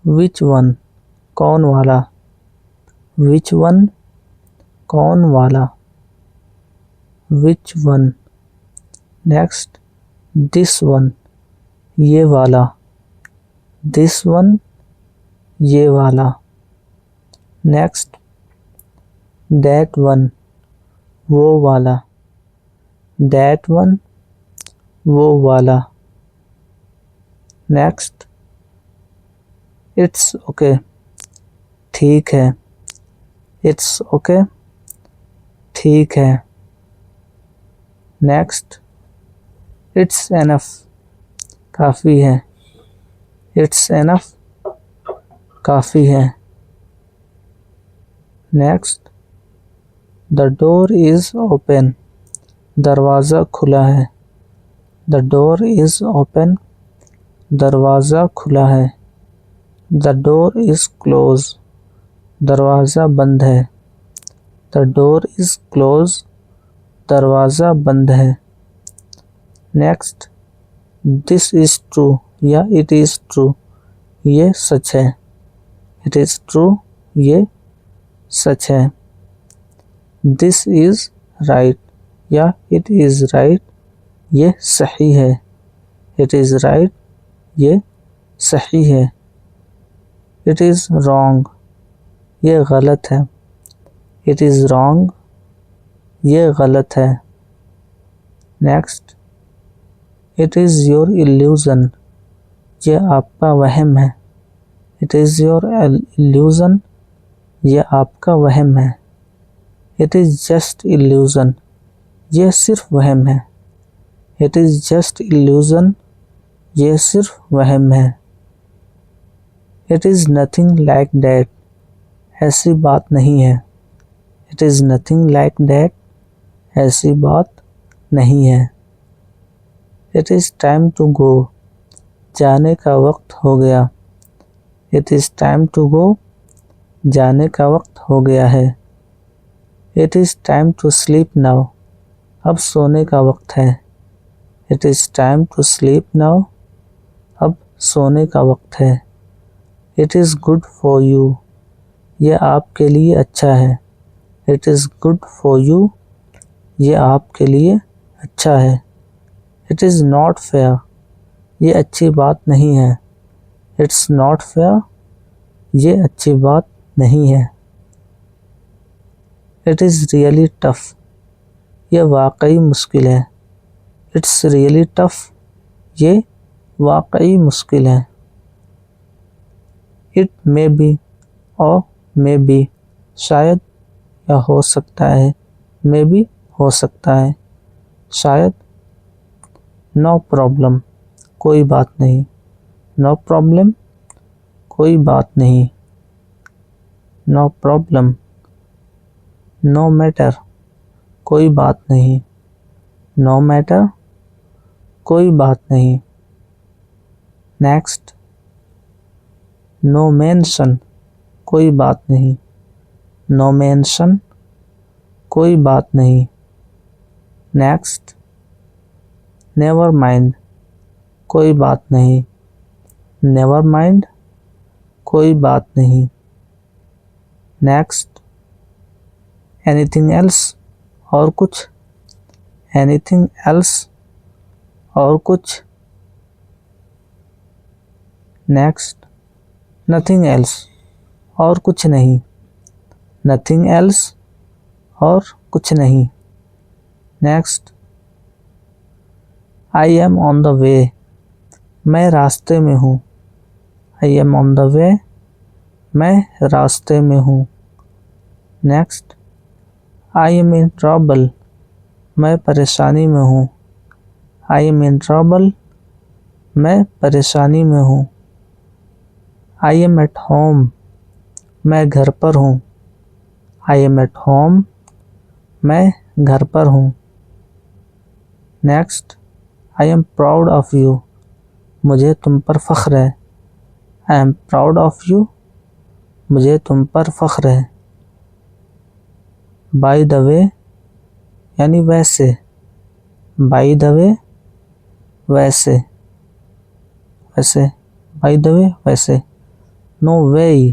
which one कौन वाला, which one कौन वाला, which one. Next, this one ये वाला, this one ये वाला. Next, that one वो वाला, that one वो वाला. Next, it's okay ठीक है, it's okay ठीक है. Next, it's enough काफ़ी है, it's enough काफ़ी है. Next, the door is open दरवाज़ा खुला है, the door is open दरवाज़ा खुला है. The door is closed दरवाज़ा बंद है, the door is closed दरवाज़ा बंद है. Next, this is true या it is true ये सच है, it is true ये सच है. This is right या it is right ये सही है, it is right ये सही है. It is wrong ये गलत है, it is wrong ये गलत है. Next, it is your illusion ये आपका वहम है, it is your illusion ये आपका वहम है. It is just illusion ये सिर्फ वहम है, it is just illusion ये सिर्फ वहम है. It is nothing like that ऐसी बात नहीं है, it is nothing like that ऐसी बात नहीं है. It is time to go जाने का वक्त हो गया, it is time to go जाने का वक्त हो गया है. It is time to sleep now अब सोने का वक्त है, it is time to sleep now अब सोने का वक्त है. It is good for you ये आपके लिए अच्छा है, it is good for you ये आपके लिए अच्छा है. It is not fair ये अच्छी बात नहीं है, it's not fair ये अच्छी बात नहीं है. It is really tough ये वाकई मुश्किल है, it's really tough ये वाकई मुश्किल है. It may be or may be शायद या हो सकता है, may be हो सकता है, शायद. No problem कोई बात नहीं, no problem कोई बात नहीं. No problem. No matter कोई बात नहीं, no matter कोई बात नहीं. Next, no mention कोई बात नहीं, no mention कोई बात नहीं. Next, never mind कोई बात नहीं, never mind कोई बात नहीं. Next, anything else और कुछ, anything else और कुछ. Next, nothing else और कुछ नहीं, nothing else और कुछ नहीं. Next, I am on the way मैं रास्ते में हूँ, I am on the way मैं रास्ते में हूँ. Next, I am in trouble मैं परेशानी में हूँ, I am in trouble मैं परेशानी में हूँ. I am at home मैं घर पर हूँ, I am at home मैं घर पर हूँ. Next, I am proud of you मुझे तुम पर फ़ख्र है, I am proud of you मुझे तुम पर फ़ख्र है. By the way यानी वैसे, by the way वैसे, वैसे, by the way वैसे. No way,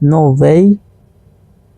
No way,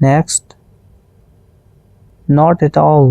Next. Not at all,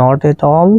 Not at all,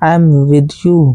I'm with you,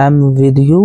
I'm with you,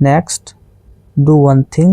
Next. Do one thing,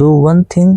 Do one thing,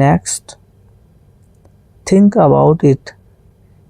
Next. Think about it,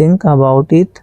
Think about it,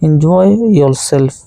Enjoy yourself,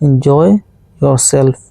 Enjoy yourself,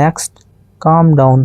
Next. Calm down,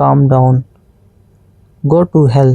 Calm down. Go to hell,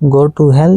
Go to hell,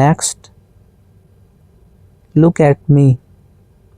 Next. Look at me,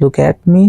Look at me,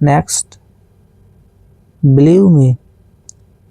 Next. Believe me,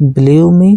Believe me,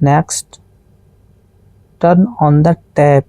Next. Turn on the tap,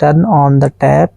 Turn on the tap,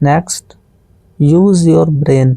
Next. Use your brain,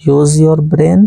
Use your brain,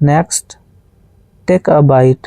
Next. Take a bite,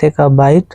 Take a bite,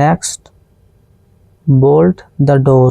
Next. Bolt the door,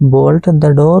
Bolt the door,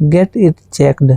Get it checked,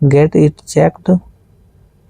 Get it checked,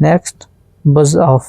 Next. Buzz off,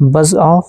Buzz off,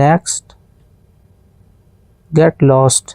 Next. Get lost,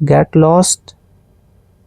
Get lost,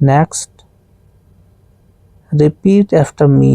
Next. Repeat after me,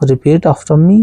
Repeat after me,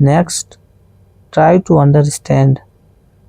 Next. Try to understand,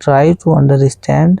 Try to understand,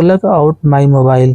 Plug out my mobile,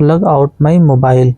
Plug out my mobile,